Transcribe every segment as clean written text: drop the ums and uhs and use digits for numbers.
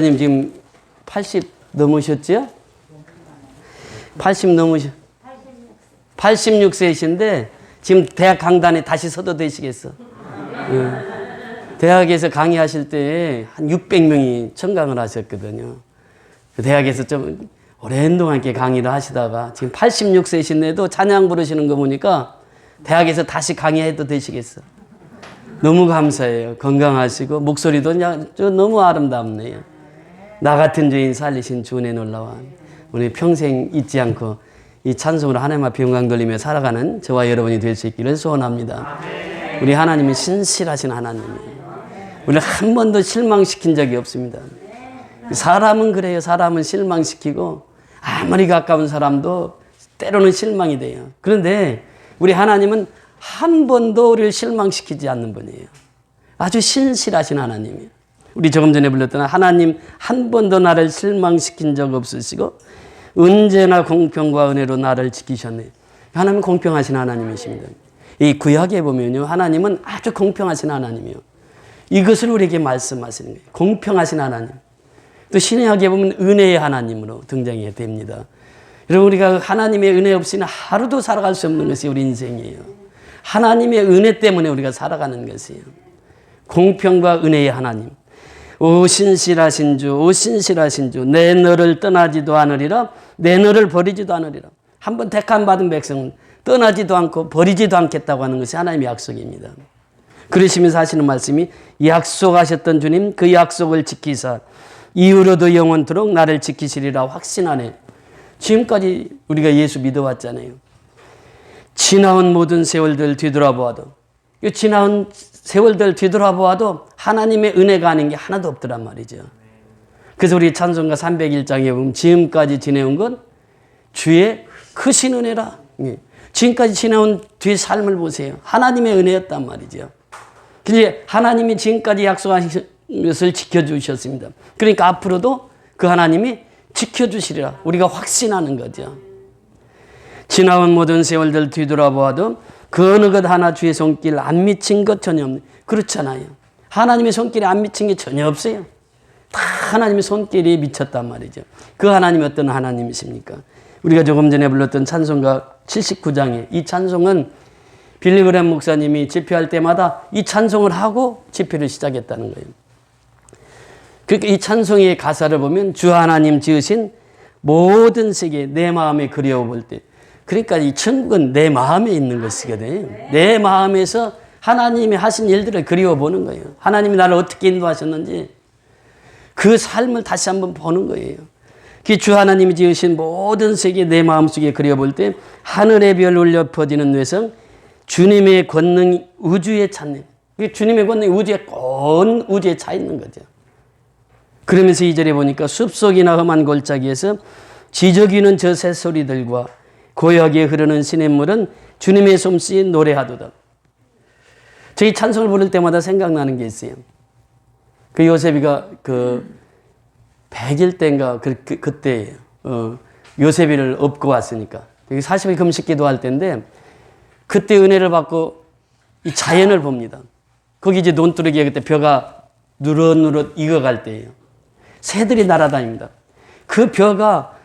님 지금 80 넘으셨죠? 80 넘으셨 86세이신데 지금 대학 강단에 다시 서도 되시겠어. 대학에서 강의하실 때 한 600명이 청강을 하셨거든요. 대학에서 좀 오랜 동안 이렇게 강의를 하시다가 지금 86세이신데도 찬양 부르시는 거 보니까 대학에서 다시 강의해도 되시겠어. 너무 감사해요. 건강하시고 목소리도 그냥 너무 아름답네요. 나 같은 죄인 살리신 주 은혜 놀라워. 우리 평생 잊지 않고 이 찬송으로 하나님 앞에 영광 돌리며 살아가는 저와 여러분이 될 수 있기를 소원합니다. 우리 하나님은 신실하신 하나님이에요. 우리를 한 번도 실망시킨 적이 없습니다. 사람은 그래요. 사람은 실망시키고 아무리 가까운 사람도 때로는 실망이 돼요. 그런데 우리 하나님은 한 번도 우리를 실망시키지 않는 분이에요. 아주 신실하신 하나님이에요. 우리 조금 전에 불렀던 하나님 한 번도 나를 실망시킨 적 없으시고 언제나 공평과 은혜로 나를 지키셨네. 하나님은 공평하신 하나님이십니다. 이 구약에 보면요, 하나님은 아주 공평하신 하나님이에요. 이것을 우리에게 말씀하시는 거예요. 공평하신 하나님. 또 신약에 보면 은혜의 하나님으로 등장해야 됩니다. 여러분, 우리가 하나님의 은혜 없이는 하루도 살아갈 수 없는 것이 우리 인생이에요. 하나님의 은혜 때문에 우리가 살아가는 것이에요. 공평과 은혜의 하나님. 오 신실하신 주, 오 신실하신 주, 내 너를 떠나지도 않으리라, 내 너를 버리지도 않으리라. 한번 택함 받은 백성은 떠나지도 않고 버리지도 않겠다고 하는 것이 하나님의 약속입니다. 그러시면서 하시는 말씀이 약속하셨던 주님 그 약속을 지키사 이후로도 영원토록 나를 지키시리라 확신하네. 지금까지 우리가 예수 믿어왔잖아요. 지나온 모든 세월들 뒤돌아보아도 지나온 세월들 뒤돌아보아도 하나님의 은혜가 아닌 게 하나도 없더란 말이죠. 그래서 우리 찬송가 301장에 보면 지금까지 지내온 건 주의 크신 은혜라. 지금까지 지내온 뒤의 삶을 보세요. 하나님의 은혜였단 말이죠. 근데 하나님이 지금까지 약속하신 것을 지켜주셨습니다. 그러니까 앞으로도 그 하나님이 지켜주시리라. 우리가 확신하는 거죠. 지나온 모든 세월들 뒤돌아보아도 그 어느 것 하나 주의 손길 안 미친 것 전혀 없네. 그렇잖아요. 하나님의 손길에 안 미친 게 전혀 없어요. 다 하나님의 손길이 미쳤단 말이죠. 그 하나님이 어떤 하나님이십니까? 우리가 조금 전에 불렀던 찬송가 79장에 이 찬송은 빌리 그레이엄 목사님이 집회할 때마다 이 찬송을 하고 집회를 시작했다는 거예요. 그러니까 이 찬송의 가사를 보면 주 하나님 지으신 모든 세계 내 마음에 그리워볼 때, 그러니까 이 천국은 내 마음에 있는 것이거든요. 내 마음에서 하나님이 하신 일들을 그리워보는 거예요. 하나님이 나를 어떻게 인도하셨는지 그 삶을 다시 한번 보는 거예요. 그 주 하나님이 지으신 모든 세계 내 마음속에 그려볼 때 하늘의 별 울려 퍼지는 뇌성 주님의 권능이 우주에 찼네. 주님의 권능이 온 우주에 차 있는 거죠. 그러면서 2절에 보니까 숲속이나 험한 골짜기에서 지저귀는 저 새소리들과 고요하게 흐르는 시냇물은 주님의 솜씨 노래하도다. 저희 찬송을 부를 때마다 생각나는 게 있어요. 그 요셉이가 100일 때인가 그때 요셉이를 업고 왔으니까 40일 금식 기도할 때인데 그때 은혜를 받고 이 자연을 봅니다. 거기 이제 논두렁이에 그때 벼가 누릇누릇 익어갈 때예요. 새들이 날아다닙니다. 그 벼가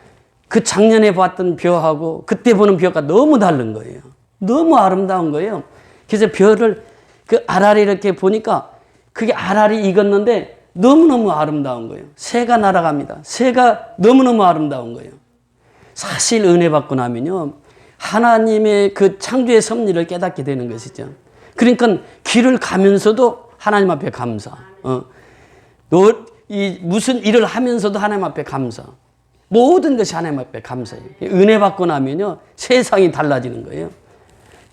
그 작년에 봤던 벼하고 그때 보는 벼가 너무 다른 거예요. 너무 아름다운 거예요. 그래서 벼를 그 알알이 이렇게 보니까 그게 알알이 익었는데 너무너무 아름다운 거예요. 새가 날아갑니다. 새가 너무너무 아름다운 거예요. 사실 은혜 받고 나면요, 하나님의 그 창조의 섭리를 깨닫게 되는 것이죠. 그러니까 길을 가면서도 하나님 앞에 감사. 무슨 일을 하면서도 하나님 앞에 감사. 모든 것이 하나님 앞에 감사해요. 은혜 받고 나면요, 세상이 달라지는 거예요.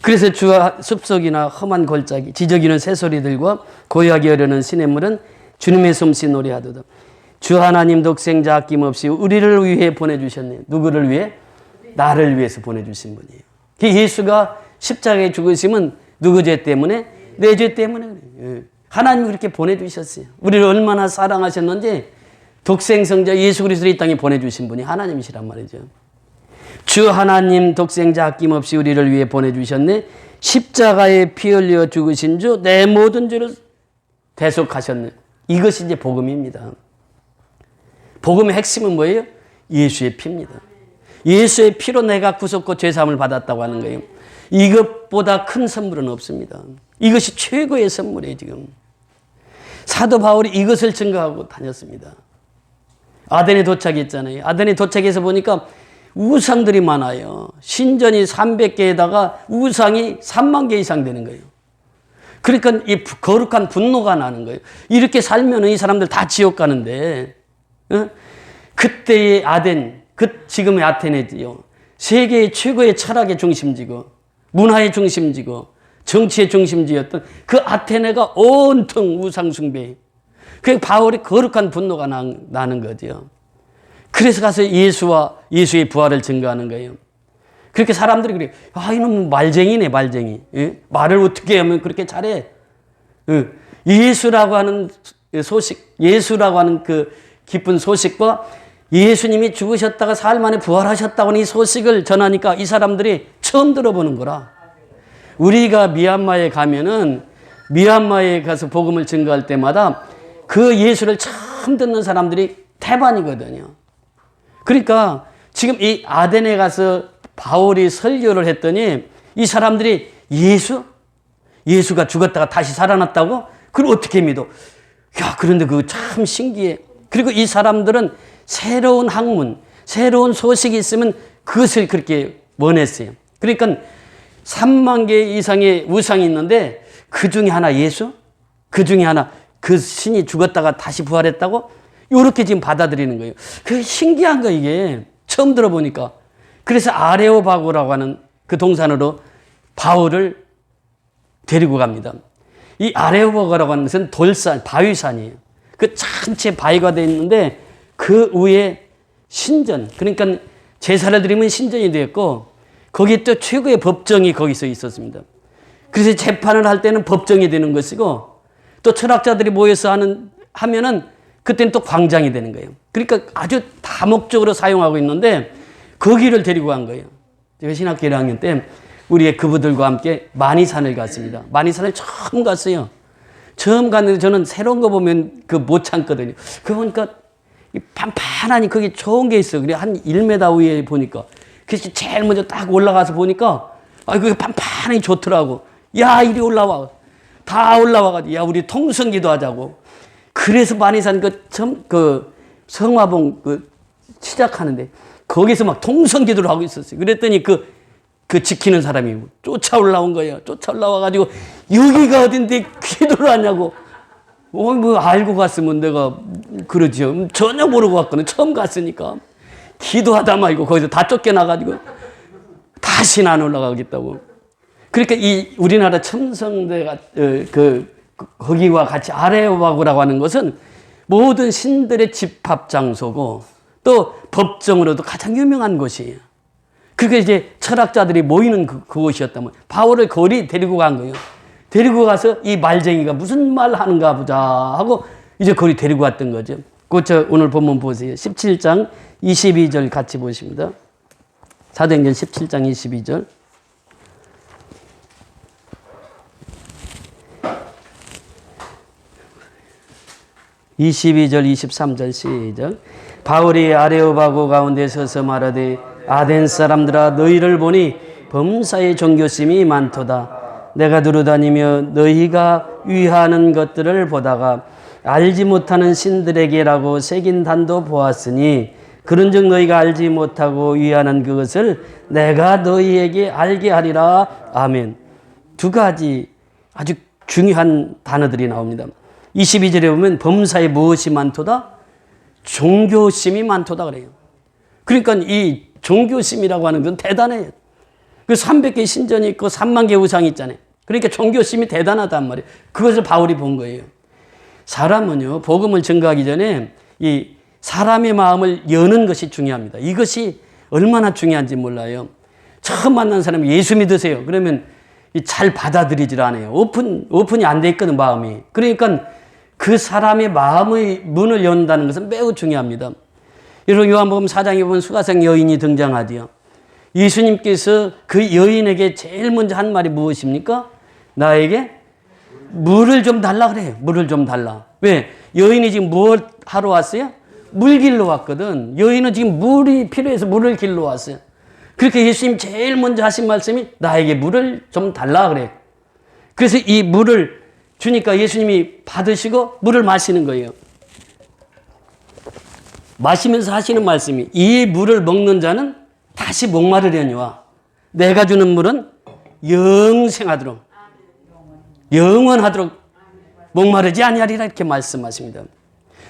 그래서 주와 숲속이나 험한 골짜기, 지저귀는 새소리들과 고요하게 흐르는 시냇물은 주님의 솜씨 노래하도다. 주 하나님 독생자 아낌없이 우리를 위해 보내주셨네요. 누구를 위해? 나를 위해서 보내주신 분이에요. 예수가 십자가에 죽으심은 누구 죄 때문에? 내 죄 때문에 그래요. 하나님이 그렇게 보내주셨어요. 우리를 얼마나 사랑하셨는지 독생성자 예수 그리스도를 이 땅에 보내주신 분이 하나님이시란 말이죠. 주 하나님 독생자 아낌없이 우리를 위해 보내주셨네. 십자가에 피 흘려 죽으신 주 내 모든 죄를 대속하셨네. 이것이 이제 복음입니다. 복음의 핵심은 뭐예요? 예수의 피입니다. 예수의 피로 내가 구속고 죄사함을 받았다고 하는 거예요. 이것보다 큰 선물은 없습니다. 이것이 최고의 선물이에요. 지금 사도 바울이 이것을 증거하고 다녔습니다. 아덴에 도착했잖아요. 아덴에 도착해서 보니까 우상들이 많아요. 신전이 300개에다가 우상이 3만 개 이상 되는 거예요. 그러니까 이 거룩한 분노가 나는 거예요. 이렇게 살면 이 사람들 다 지옥 가는데, 그때의 아덴, 지금의 아테네지요. 세계의 최고의 철학의 중심지고, 문화의 중심지고, 정치의 중심지였던 그 아테네가 온통 우상숭배. 그 바울이 거룩한 분노가 나는 거죠. 그래서 가서 예수와 예수의 부활을 증거하는 거예요. 그렇게 사람들이 그래요. 아, 이놈 말쟁이네, 말쟁이. 예? 말을 어떻게 하면 그렇게 잘해. 예. 예수라고 하는 소식, 예수라고 하는 그 기쁜 소식과 예수님이 죽으셨다가 사흘 만에 부활하셨다고 하는 이 소식을 전하니까 이 사람들이 처음 들어보는 거라. 우리가 미얀마에 가면은 미얀마에 가서 복음을 증거할 때마다 그 예수를 처음 듣는 사람들이 태반이거든요. 그러니까 지금 이 아덴에 가서 바울이 설교를 했더니 이 사람들이 예수가 죽었다가 다시 살아났다고? 그걸 어떻게 믿어? 야, 그런데 그거 참 신기해. 그리고 이 사람들은 새로운 학문, 새로운 소식이 있으면 그것을 그렇게 원했어요. 그러니까 3만 개 이상의 우상이 있는데 그 중에 하나 예수? 그 중에 하나 그 신이 죽었다가 다시 부활했다고? 이렇게 지금 받아들이는 거예요. 그게 신기한 거 이게. 처음 들어보니까. 그래서 아레오바고라고 하는 그 동산으로 바울을 데리고 갑니다. 이 아레오바고라고 하는 것은 돌산, 바위산이에요. 그 전체 바위가 되어 있는데 그 위에 신전, 그러니까 제사를 드리면 신전이 되었고 거기에 또 최고의 법정이 거기서 있었습니다. 그래서 재판을 할 때는 법정이 되는 것이고 또 철학자들이 모여서 하면은 그때는 또 광장이 되는 거예요. 그러니까 아주 다목적으로 사용하고 있는데 거기를 데리고 간 거예요. 제가 신학교 1학년 때 우리의 그부들과 함께 만이산을 갔습니다. 만이산을 처음 갔어요. 처음 갔는데 저는 새로운 거 보면 못 참거든요. 그거 보니까 판판하니 거기 좋은 게 있어. 그래 한 1m 위에 보니까. 그래서 제일 먼저 딱 올라가서 보니까 그게 판판하니 좋더라고. 야, 이리 올라와. 다 올라와가지고 야, 우리 통성기도 하자고. 그래서 만이산 성화봉 시작하는데 거기서 막 통성기도를 하고 있었어요. 그랬더니 그 지키는 사람이 쫓아 올라온 거예요. 쫓아 올라와가지고 여기가 어딘데 기도를 하냐고. 뭐 알고 갔으면 내가 그러죠. 전혀 모르고 갔거든. 처음 갔으니까. 기도하다 말고 거기서 다 쫓겨나가지고 다시는 안 올라가겠다고. 그러니까 이 우리나라 첨성대가 거기와 같이 아레오바고라고 하는 것은 모든 신들의 집합 장소고 또 법정으로도 가장 유명한 곳이에요. 그게 이제 철학자들이 모이는 그곳이었다면 바울을 거리 데리고 간 거예요. 데리고 가서 이 말쟁이가 무슨 말 하는가 보자 하고 이제 거리 데리고 갔던 거죠. 그거 오늘 본문 보세요. 17장 22절 같이 보십니다. 사도행전 17장 22절. (22절) (23절) 시작. 바울이 아레오바고 가운데 서서 말하되 아덴 사람들아 너희를 보니 범사의 종교심이 많도다. 내가 두루다니며 너희가 위하는 것들을 보다가 알지 못하는 신들에게라고 새긴 단도 보았으니 그런즉 너희가 알지 못하고 위하는 그것을 내가 너희에게 알게 하리라. 아멘. 두 가지 아주 중요한 단어들이 나옵니다. 22절에 보면 범사에 무엇이 많도다? 종교심이 많도다 그래요. 그러니까 이 종교심이라고 하는 건 대단해요. 그 300개 신전이 있고 3만 개 우상이 있잖아요. 그러니까 종교심이 대단하단 말이에요. 그것을 바울이 본 거예요. 사람은요, 복음을 증거하기 전에 이 사람의 마음을 여는 것이 중요합니다. 이것이 얼마나 중요한지 몰라요. 처음 만난 사람이 예수 믿으세요. 그러면 잘 받아들이질 않아요. 오픈이 안 돼 있거든, 마음이. 그러니까 그 사람의 마음의 문을 연다는 것은 매우 중요합니다. 여러분, 요한복음 4장에 보면 수가성 여인이 등장하지요. 예수님께서 그 여인에게 제일 먼저 한 말이 무엇입니까? 나에게 물을 좀 달라 그래요. 물을 좀 달라. 왜? 여인이 지금 무엇 하러 왔어요? 물 길러 왔거든. 여인은 지금 물이 필요해서 물을 길러 왔어요. 그러니까 예수님 제일 먼저 하신 말씀이 나에게 물을 좀 달라 그래. 그래서 이 물을 주니까 예수님이 받으시고 물을 마시는 거예요. 마시면서 하시는 말씀이 이 물을 먹는 자는 다시 목마르려니와 내가 주는 물은 영생하도록 영원하도록 목마르지 아니하리라 이렇게 말씀하십니다.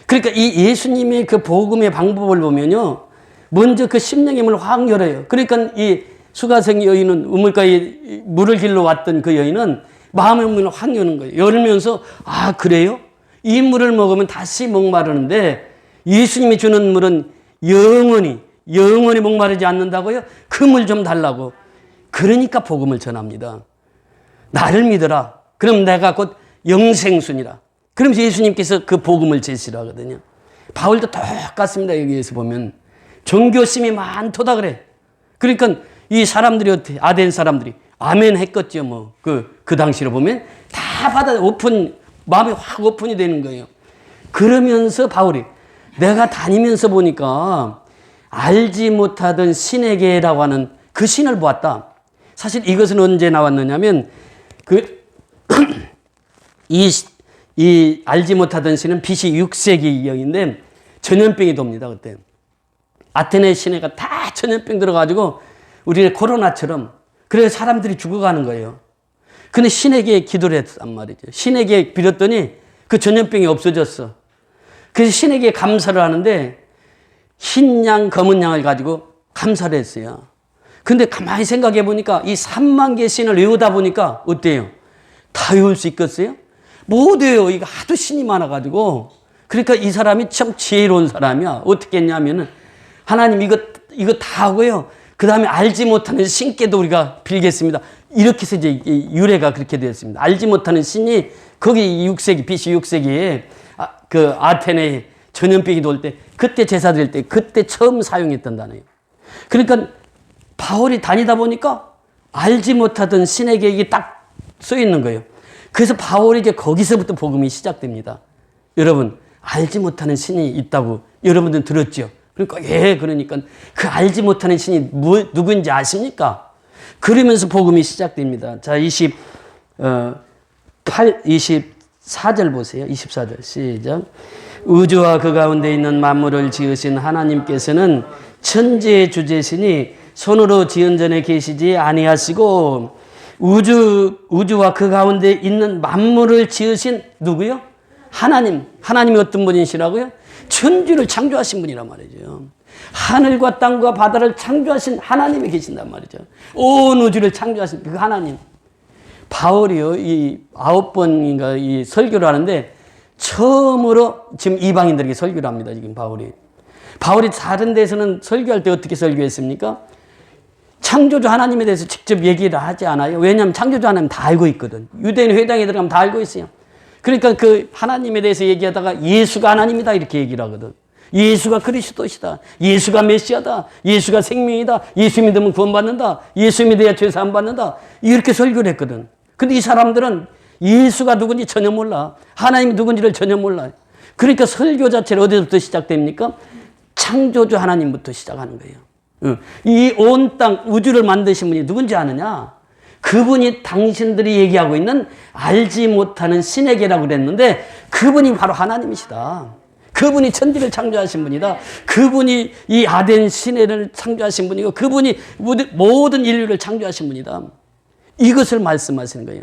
그러니까 이 예수님의 그 복음의 방법을 보면요. 먼저 그 심령의 문을 확 열어요. 그러니까 이 수가성 여인은 우물가에 물을 길러 왔던 그 여인은 마음의 문을 확 여는 거예요. 열면서 아 그래요? 이 물을 먹으면 다시 목마르는데 예수님이 주는 물은 영원히 목마르지 않는다고요? 그 물 좀 달라고. 그러니까 복음을 전합니다. 나를 믿어라. 그럼 내가 곧 영생순이라. 그러면서 예수님께서 그 복음을 제시를 하거든요. 바울도 똑같습니다. 여기에서 보면 종교심이 많도다 그래. 그러니까 이 사람들이 어떻게 아덴 사람들이 아멘 했겠죠. 뭐 그 당시로 보면 다 받아 마음이 확 오픈이 되는 거예요. 그러면서 바울이 내가 다니면서 보니까 알지 못하던 신에게라고 하는 그 신을 보았다. 사실 이것은 언제 나왔느냐면 이 알지 못하던 신은 BC 6세기경인데 전염병이 돕니다. 그때 아테네 시내가 다 전염병 들어가지고 우리의 코로나처럼 그래서 사람들이 죽어가는 거예요. 근데 신에게 기도를 했단 말이죠. 신에게 빌었더니 그 전염병이 없어졌어. 그래서 신에게 감사를 하는데 흰 양, 검은 양을 가지고 감사를 했어요. 근데 가만히 생각해 보니까 이 3만 개 신을 외우다 보니까 어때요? 다 외울 수 있겠어요? 못 외워. 이거 하도 신이 많아가지고. 그러니까 이 사람이 참 지혜로운 사람이야. 어떻게 했냐면은 하나님 이거 다 하고요. 그 다음에 알지 못하는 신께도 우리가 빌겠습니다. 이렇게 해서 이제 유래가 그렇게 되었습니다. 알지 못하는 신이 거기 6세기, BC 6세기에 그 아테네 전염병이 돌 때, 그때 제사 드릴 때, 그때 처음 사용했던 단어예요. 그러니까 바울이 다니다 보니까 알지 못하던 신에게 이게 딱 써 있는 거예요. 그래서 바울이 이제 거기서부터 복음이 시작됩니다. 여러분, 알지 못하는 신이 있다고 여러분들 들었죠? 그러니까, 그러니까 그 알지 못하는 신이 누구인지 아십니까? 그러면서 복음이 시작됩니다. 자, 24절 보세요. 24절. 시작. 우주와 그 가운데 있는 만물을 지으신 하나님께서는 천지의 주제시니 손으로 지은 전에 계시지 아니하시고 우주와 그 가운데 있는 만물을 지으신 누구요? 하나님. 하나님이 어떤 분이시라고요? 천지를 창조하신 분이란 말이죠. 하늘과 땅과 바다를 창조하신 하나님이 계신단 말이죠. 온 우주를 창조하신 그 하나님. 바울이요, 이 9번인가 이 설교를 하는데 처음으로 지금 이방인들에게 설교를 합니다. 지금 바울이 다른 데서는 설교할 때 어떻게 설교했습니까? 창조주 하나님에 대해서 직접 얘기를 하지 않아요. 왜냐하면 창조주 하나님 다 알고 있거든. 유대인 회당에 들어가면 다 알고 있어요. 그러니까 그 하나님에 대해서 얘기하다가 예수가 하나님이다 이렇게 얘기를 하거든. 예수가 그리스도시다. 예수가 메시아다. 예수가 생명이다. 예수 믿으면 구원받는다. 예수 믿어야 죄사함 받는다. 이렇게 설교를 했거든. 근데 이 사람들은 예수가 누군지 전혀 몰라. 하나님이 누군지를 전혀 몰라. 그러니까 설교 자체를 어디서부터 시작됩니까? 창조주 하나님부터 시작하는 거예요. 이 온 땅 우주를 만드신 분이 누군지 아느냐? 그분이 당신들이 얘기하고 있는 알지 못하는 신에게라고 그랬는데 그분이 바로 하나님이시다. 그분이 천지를 창조하신 분이다. 그분이 이 아덴 시내를 창조하신 분이고 그분이 모든 인류를 창조하신 분이다. 이것을 말씀하시는 거예요.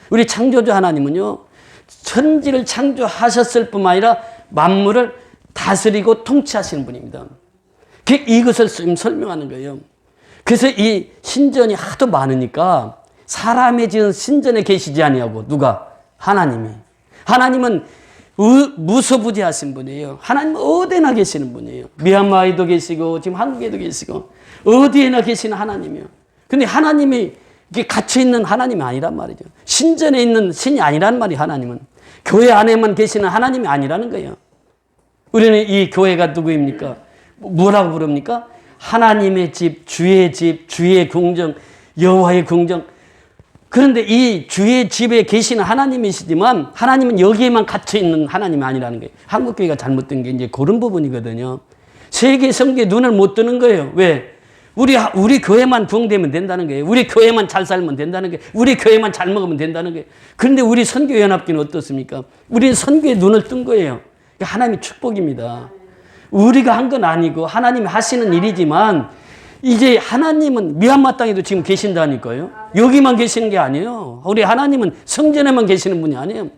우리 창조주 하나님은요. 천지를 창조하셨을 뿐만 아니라 만물을 다스리고 통치하시는 분입니다. 이것을 설명하는 거예요. 그래서 이 신전이 하도 많으니까 사람의 지은 신전에 계시지 아니하고 누가? 하나님이. 하나님은 무소부지하신 분이에요. 하나님은 어디나 계시는 분이에요. 미얀마에도 계시고 지금 한국에도 계시고 어디에나 계시는 하나님이요. 근데 하나님이 갇혀있는 하나님이 아니란 말이죠. 신전에 있는 신이 아니란 말이 하나님은. 교회 안에만 계시는 하나님이 아니라는 거예요. 우리는 이 교회가 누구입니까? 뭐라고 부릅니까? 하나님의 집, 주의 궁정, 여호와의 궁정. 그런데 이 주의 집에 계시는 하나님이시지만 하나님은 여기에만 갇혀있는 하나님이 아니라는 거예요. 한국교회가 잘못된 게 이제 그런 부분이거든요. 세계 성교에 눈을 못 뜨는 거예요. 왜? 우리 교회만 부흥되면 된다는 거예요. 우리 교회만 잘 살면 된다는 거예요. 우리 교회만 잘 먹으면 된다는 거예요. 그런데 우리 선교연합교는 어떻습니까? 우리는 선교에 눈을 뜬 거예요. 하나님의 축복입니다. 우리가 한 건 아니고 하나님이 하시는 일이지만 이제 하나님은 미얀마 땅에도 지금 계신다니까요. 여기만 계시는 게 아니에요. 우리 하나님은 성전에만 계시는 분이 아니에요.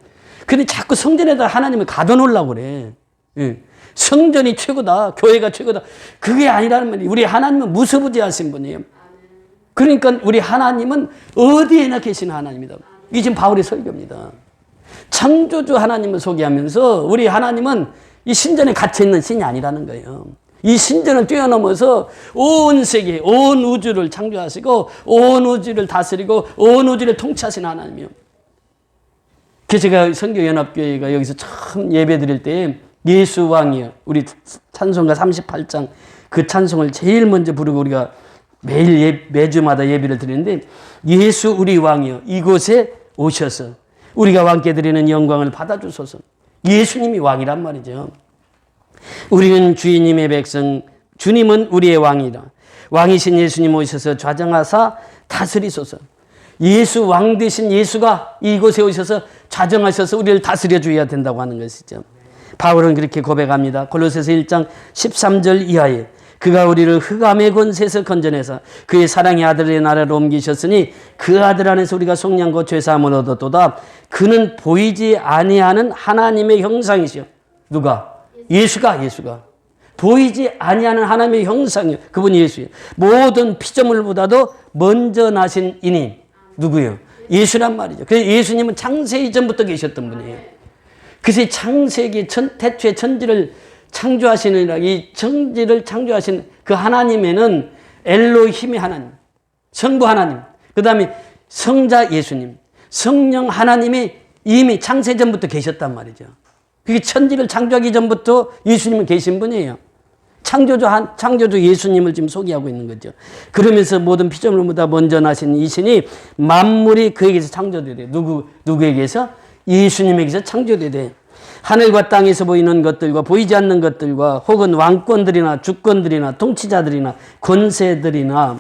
근데 자꾸 성전에다 하나님을 가둬놓으려고 그래. 예. 성전이 최고다. 교회가 최고다. 그게 아니라는 말이에요. 우리 하나님은 무소부지하신 분이에요. 그러니까 우리 하나님은 어디에나 계시는 하나님이다. 이게 지금 바울의 설교입니다. 창조주 하나님을 소개하면서 우리 하나님은 이 신전에 갇혀있는 신이 아니라는 거예요. 이 신전을 뛰어넘어서 온 세계, 온 우주를 창조하시고 온 우주를 다스리고 온 우주를 통치하신 하나님이요. 그래서 제가 선교연합교회가 여기서 처음 예배 드릴 때 예수 왕이요. 우리 찬송가 38장 그 찬송을 제일 먼저 부르고 우리가 매주마다 예배를 드리는데 예수 우리 왕이요. 이곳에 오셔서 우리가 왕께 드리는 영광을 받아주소서. 예수님이 왕이란 말이죠. 우리는 주님의 백성, 주님은 우리의 왕이라. 왕이신 예수님 오셔서 좌정하사 다스리소서. 예수 왕 되신 예수가 이곳에 오셔서 좌정하셔서 우리를 다스려 줘야 된다고 하는 것이죠. 바울은 그렇게 고백합니다. 골로새서 1장 13절 이하에 그가 우리를 흑암의 권세에서 건져내서 그의 사랑의 아들의 나라로 옮기셨으니 그 아들 안에서 우리가 속량과 죄사함을 얻었도다. 그는 보이지 아니하는 하나님의 형상이시요. 누가? 예수가 보이지 아니하는 하나님의 형상이요. 그분이 예수예요. 모든 피조물보다도 먼저 나신 이니 누구예요? 예수란 말이죠. 그래서 예수님은 창세 이전부터 계셨던 분이에요. 그래서 창세기 태초에 천지를 창조하시느라 이 천지를 창조하신 그 하나님에는 엘로힘의 하나님, 성부 하나님, 그 다음에 성자 예수님, 성령 하나님이 이미 창세 전부터 계셨단 말이죠. 그게 천지를 창조하기 전부터 예수님은 계신 분이에요. 창조주 예수님을 지금 소개하고 있는 거죠. 그러면서 모든 피조물보다 먼저 나신 이 신이 만물이 그에게서 창조되대. 누구에게서? 예수님에게서 창조되대. 하늘과 땅에서 보이는 것들과 보이지 않는 것들과 혹은 왕권들이나 주권들이나 통치자들이나 권세들이나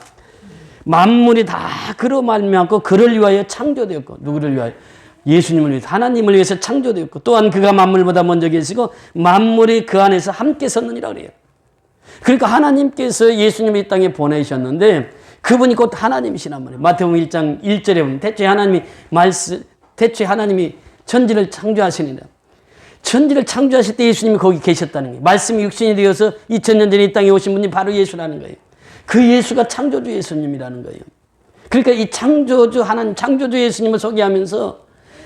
만물이 다 그로 말미암고 그를 위하여 창조되었고 누구를 위하여? 예수님을 위해서 하나님을 위해서 창조되었고 또한 그가 만물보다 먼저 계시고 만물이 그 안에서 함께 섰느니라 그래요. 그러니까 하나님께서 예수님을 이 땅에 보내셨는데 그분이 곧 하나님이시란 말이에요. 마태복음 1장 1절에 보면 태초에 하나님이 천지를 창조하시니라. 천지를 창조하실 때 예수님이 거기 계셨다는 거예요. 말씀이 육신이 되어서 2000년 전에 이 땅에 오신 분이 바로 예수라는 거예요. 그 예수가 창조주 예수님이라는 거예요. 그러니까 이 창조주 예수님을 소개하면서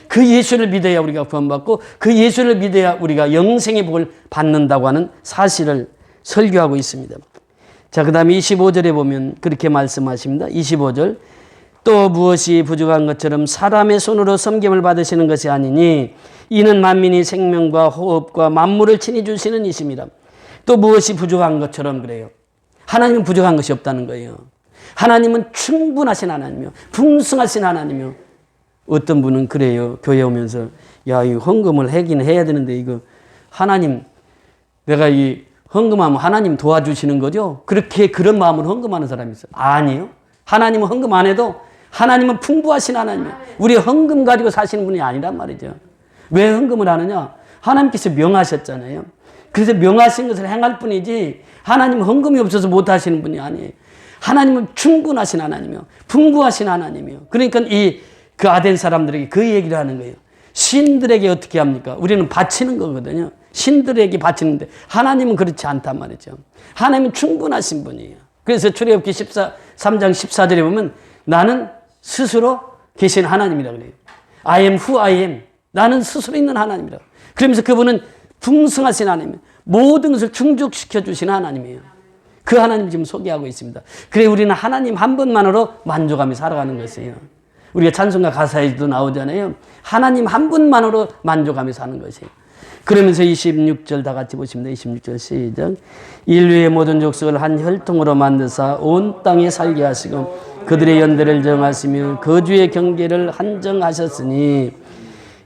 그 예수를 믿어야 우리가 구원받고 그 예수를 믿어야 우리가 영생의 복을 받는다고 하는 사실을 설교하고 있습니다. 자, 그 다음에 25절에 보면 그렇게 말씀하십니다. 25절. 또 무엇이 부족한 것처럼 사람의 손으로 섬김을 받으시는 것이 아니니 이는 만민이 생명과 호흡과 만물을 친히 주시는 이심이라. 또 무엇이 부족한 것처럼 그래요. 하나님은 부족한 것이 없다는 거예요. 하나님은 충분하신 하나님이요. 풍성하신 하나님이요. 어떤 분은 그래요. 교회 오면서 야, 이 헌금을 하긴 해야 되는데 이거 하나님 내가 이 헌금하면 하나님 도와주시는 거죠? 그런 마음으로 헌금하는 사람이 있어요. 아니요. 하나님은 헌금 안 해도 하나님은 풍부하신 하나님이에요. 우리 헌금 가지고 사시는 분이 아니란 말이죠. 왜 헌금을 하느냐? 하나님께서 명하셨잖아요. 그래서 명하신 것을 행할 뿐이지 하나님은 헌금이 없어서 못 하시는 분이 아니에요. 하나님은 충분하신 하나님이요. 풍부하신 하나님이요. 그러니까 그 아덴 사람들에게 그 얘기를 하는 거예요. 신들에게 어떻게 합니까? 우리는 바치는 거거든요. 신들에게 바치는데 하나님은 그렇지 않단 말이죠. 하나님은 충분하신 분이에요. 그래서 출애굽기 3장 14절에 보면 나는 스스로 계신 하나님이라고 그래요. I am who I am. 나는 스스로 있는 하나님이라고. 그러면서 그분은 풍성하신 하나님이에요. 모든 것을 충족시켜 주신 하나님이에요. 그 하나님 지금 소개하고 있습니다. 그래 우리는 하나님 한 분만으로 만족하며 살아가는 것이에요. 우리가 찬송가 가사에도 나오잖아요. 하나님 한 분만으로 만족하며 사는 것이에요. 그러면서 26절 다 같이 보시면 26절 시작. 인류의 모든 족속을 한 혈통으로 만드사 온 땅에 살게 하시고 그들의 연대를 정하시며 거주의 경계를 한정하셨으니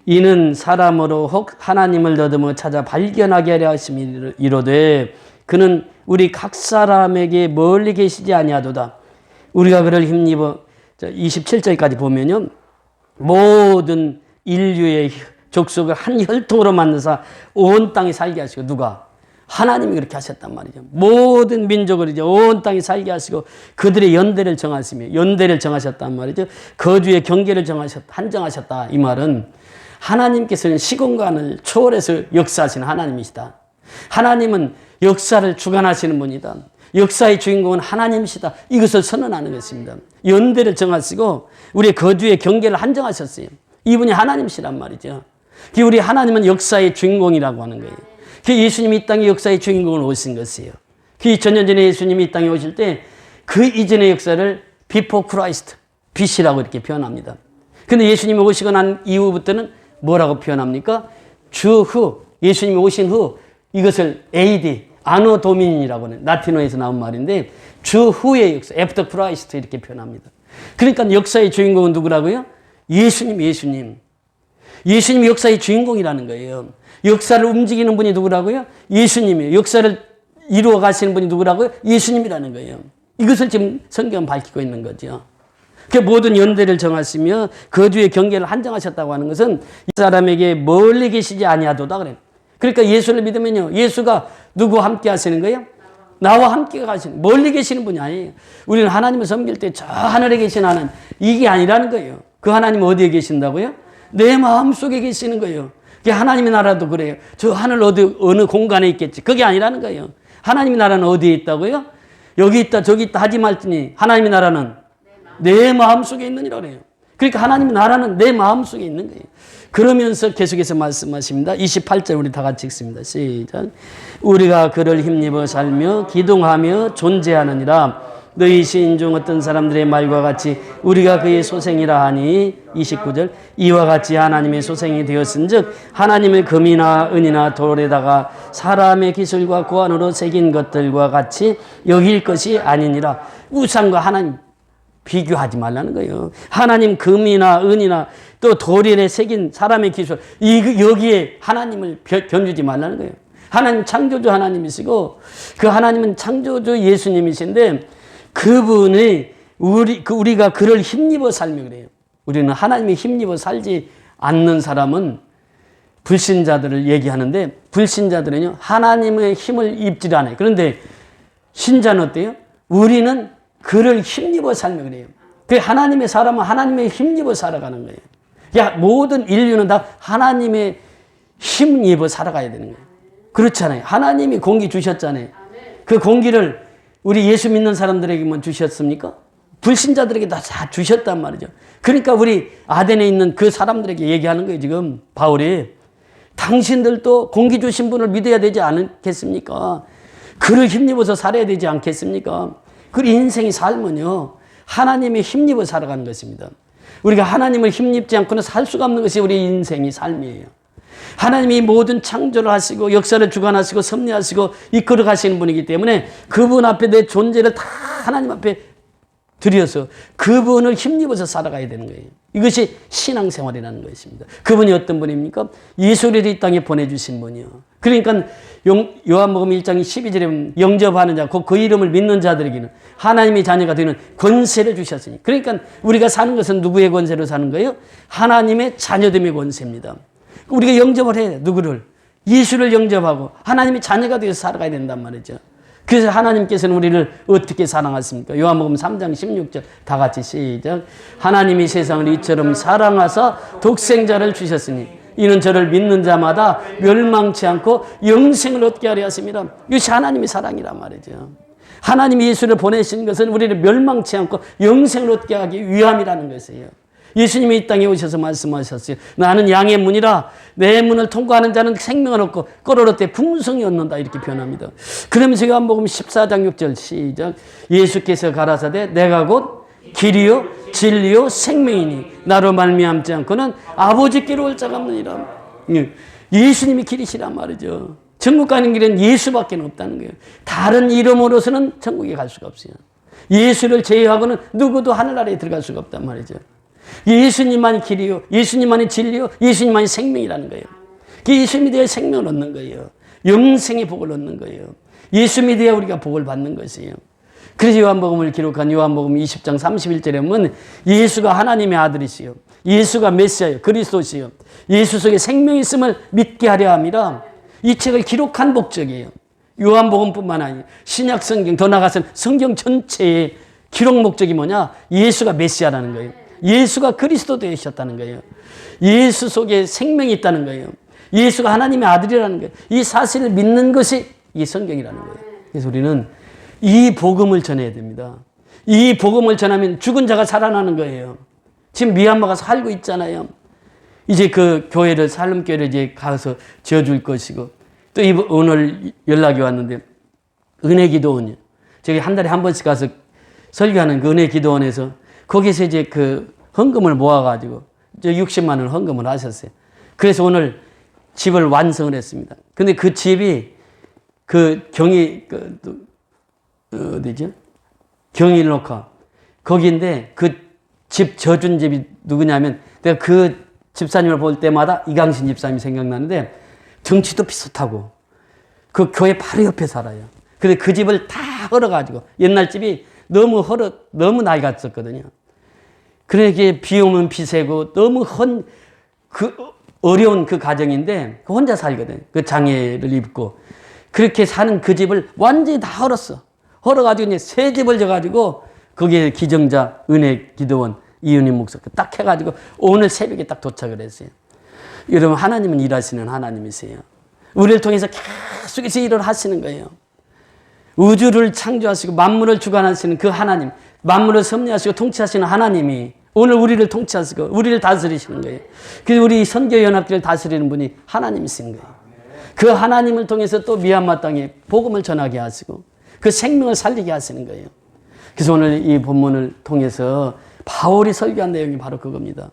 이는 사람으로 혹 하나님을 더듬어 찾아 발견하게 하려 하심이 이로되 그는 우리 각 사람에게 멀리 계시지 아니하도다. 우리가 그를 힘입어 27절까지 보면요. 모든 인류의 족속을 한 혈통으로 만드사 온 땅에 살게 하시고 누가? 하나님이 그렇게 하셨단 말이죠. 모든 민족을 이제 온 땅에 살게 하시고 그들의 연대를 정하시며 연대를 정하셨단 말이죠. 거주의 경계를 한정하셨다. 이 말은 하나님께서는 시공간을 초월해서 역사하시는 하나님이시다. 하나님은 역사를 주관하시는 분이다. 역사의 주인공은 하나님이시다. 이것을 선언하는 것입니다. 연대를 정하시고 우리의 거주의 경계를 한정하셨어요. 이분이 하나님이시란 말이죠. 우리 하나님은 역사의 주인공이라고 하는 거예요. 예수님이 이 땅에 역사의 주인공으로 오신 것이에요. 2000년 전에 예수님이 이 땅에 오실 때 그 이전의 역사를 before Christ, BC라고 이렇게 표현합니다. 근데 예수님이 오시고 난 이후부터는 뭐라고 표현합니까? 주 후, 예수님이 오신 후 이것을 AD, 아노 도미니라고 하는 라틴어에서 나온 말인데 주 후의 역사, after Christ 이렇게 표현합니다. 그러니까 역사의 주인공은 누구라고요? 예수님. 예수님이 역사의 주인공이라는 거예요. 역사를 움직이는 분이 누구라고요? 예수님이에요. 역사를 이루어 가시는 분이 누구라고요? 예수님이라는 거예요. 이것을 지금 성경은 밝히고 있는 거죠. 그 모든 연대를 정하시며 거주의 경계를 한정하셨다고 하는 것은 이 사람에게 멀리 계시지 아니하도다 그래요. 그러니까 예수를 믿으면요. 예수가 누구와 함께 하시는 거예요? 나와 함께 가시는, 멀리 계시는 분이 아니에요. 우리는 하나님을 섬길 때 저 하늘에 계신 하나님, 이게 아니라는 거예요. 그 하나님은 어디에 계신다고요? 내 마음 속에 계시는 거예요. 하나님의 나라도 그래요. 저 하늘 어느 공간에 있겠지. 그게 아니라는 거예요. 하나님의 나라는 어디에 있다고요? 여기 있다 저기 있다 하지 말더니 하나님의 나라는 내 마음 속에 있느니라 그래요. 그러니까 하나님의 나라는 내 마음 속에 있는 거예요. 그러면서 계속해서 말씀하십니다. 28절 우리 다 같이 읽습니다. 시작. 우리가 그를 힘입어 살며 기동하며 존재하느니라. 너희 시인 중 어떤 사람들의 말과 같이 우리가 그의 소생이라 하니 29절 이와 같이 하나님의 소생이 되었은즉 하나님의 금이나 은이나 돌에다가 사람의 기술과 고안으로 새긴 것들과 같이 여길 것이 아니니라. 우상과 하나님 비교하지 말라는 거예요. 하나님 금이나 은이나 또 돌에 새긴 사람의 기술 여기에 하나님을 견주지 말라는 거예요. 하나님 창조주 하나님이시고 그 하나님은 창조주 예수님이신데 그분이 우리가 그를 힘입어 살며 그래요. 우리는 하나님의 힘입어 살지 않는 사람은 불신자들을 얘기하는데 불신자들은요 하나님의 힘을 입지 않아요. 그런데 신자는 어때요? 우리는 그를 힘입어 살며 그래요. 그 하나님의 사람은 하나님의 힘입어 살아가는 거예요. 모든 인류는 다 하나님의 힘입어 살아가야 되는 거예요. 그렇잖아요. 하나님이 공기 주셨잖아요. 그 공기를 우리 예수 믿는 사람들에게만 주셨습니까? 불신자들에게 다 주셨단 말이죠. 그러니까 우리 아덴에 있는 그 사람들에게 얘기하는 거예요. 지금 바울이 당신들도 공기 주신 분을 믿어야 되지 않겠습니까? 그를 힘입어서 살아야 되지 않겠습니까? 그 인생의 삶은요 하나님의 힘입어 살아가는 것입니다. 우리가 하나님을 힘입지 않고는 살 수가 없는 것이 우리 인생의 삶이에요. 하나님이 모든 창조를 하시고 역사를 주관하시고 섭리하시고 이끌어 가시는 분이기 때문에 그분 앞에 내 존재를 다 하나님 앞에 드려서 그분을 힘입어서 살아가야 되는 거예요. 이것이 신앙생활이라는 것입니다. 그분이 어떤 분입니까? 예수를 이 땅에 보내주신 분이요. 그러니까 요한복음 1장 12절에 영접하는 자, 그 이름을 믿는 자들에게는 하나님의 자녀가 되는 권세를 주셨으니. 그러니까 우리가 사는 것은 누구의 권세로 사는 거예요? 하나님의 자녀됨의 권세입니다. 우리가 영접을 해야 돼. 누구를? 예수를 영접하고 하나님의 자녀가 되어서 살아가야 된단 말이죠. 그래서 하나님께서는 우리를 어떻게 사랑하십니까? 요한복음 3장 16절 다 같이 시작. 하나님이 세상을 이처럼 사랑하사 독생자를 주셨으니 이는 저를 믿는 자마다 멸망치 않고 영생을 얻게 하려 하십니다. 이것이 하나님의 사랑이란 말이죠. 하나님이 예수를 보내신 것은 우리를 멸망치 않고 영생을 얻게 하기 위함이라는 것이에요. 예수님이 이 땅에 오셔서 말씀하셨어요. 나는 양의 문이라 내 문을 통과하는 자는 생명을 얻고 끓어올 때 풍성이 얻는다 이렇게 표현합니다. 그러면서 요한복음 14장 6절 시작. 예수께서 가라사대 내가 곧 길이요 진리요 생명이니 나로 말미암지 않고는 아버지께로 올 자가 없느니라. 예수님이 길이시란 말이죠. 천국 가는 길은 예수밖에 없다는 거예요. 다른 이름으로서는 천국에 갈 수가 없어요. 예수를 제외하고는 누구도 하늘나라에 들어갈 수가 없단 말이죠. 예수님만이 길이요, 예수님만이 진리요, 예수님만이 생명이라는 거예요. 그 예수 믿어야 생명을 얻는 거예요. 영생의 복을 얻는 거예요. 예수 믿어야 우리가 복을 받는 것이에요. 그래서 요한복음을 기록한 요한복음 20장 31절에 보면 예수가 하나님의 아들이시요, 예수가 메시아요, 그리스도시요, 예수 속에 생명이 있음을 믿게 하려 함이라. 이 책을 기록한 목적이에요. 요한복음뿐만 아니라 신약 성경, 더 나아가서는 성경 전체의 기록 목적이 뭐냐? 예수가 메시아라는 거예요. 예수가 그리스도 되셨다는 거예요. 예수 속에 생명이 있다는 거예요. 예수가 하나님의 아들이라는 거예요. 이 사실을 믿는 것이 이 성경이라는 거예요. 그래서 우리는 이 복음을 전해야 됩니다. 이 복음을 전하면 죽은 자가 살아나는 거예요. 지금 미얀마가 살고 있잖아요. 이제 그 교회를, 살림교회를 이제 가서 지어줄 것이고, 또 오늘 연락이 왔는데, 은혜기도원이요. 저기 한 달에 한 번씩 가서 설교하는 그 은혜기도원에서 거기서 이제 그 헌금을 모아가지고 60만 원 헌금을 하셨어요. 그래서 오늘 집을 완성을 했습니다. 근데 그 집이 그 어디죠? 경일녹화. 거기인데 그 집 져준 집이 누구냐면, 내가 그 집사님을 볼 때마다 이강신 집사님이 생각나는데, 덩치도 비슷하고 그 교회 바로 옆에 살아요. 근데 그 집을 다 헐어가지고, 옛날 집이 너무 나이가 있었거든요. 그러니까 비 오면 비 새고 너무 어려운 그 가정인데 혼자 살거든요. 그 장애를 입고. 그렇게 사는 그 집을 완전히 다 헐었어. 헐어가지고 이제 새 집을 져가지고 거기에 기정자 은혜 기도원 이은희 목사 딱 해가지고 오늘 새벽에 딱 도착을 했어요. 여러분, 하나님은 일하시는 하나님이세요. 우리를 통해서 계속해서 일을 하시는 거예요. 우주를 창조하시고 만물을 주관하시는 그 하나님, 만물을 섭리하시고 통치하시는 하나님이 오늘 우리를 통치하시고 우리를 다스리시는 거예요. 그래서 우리 선교연합교회를 다스리는 분이 하나님이신 거예요. 그 하나님을 통해서 또 미얀마 땅에 복음을 전하게 하시고 그 생명을 살리게 하시는 거예요. 그래서 오늘 이 본문을 통해서 바울이 설교한 내용이 바로 그겁니다.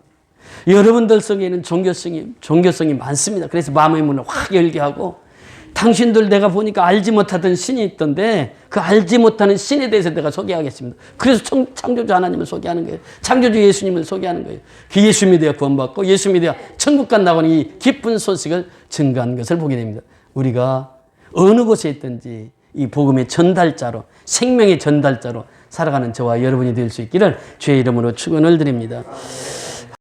여러분들 속에는 종교성이 많습니다. 그래서 마음의 문을 확 열게 하고, 당신들 내가 보니까 알지 못하던 신이 있던데 그 알지 못하는 신에 대해서 내가 소개하겠습니다. 그래서 창조주 하나님을 소개하는 거예요. 창조주 예수님을 소개하는 거예요. 그 예수 믿어야 구원받고 예수 믿어야 천국 간다고 하는 이 기쁜 소식을 증거한 것을 보게 됩니다. 우리가 어느 곳에 있든지 이 복음의 전달자로, 생명의 전달자로 살아가는 저와 여러분이 될 수 있기를 주의 이름으로 축원을 드립니다.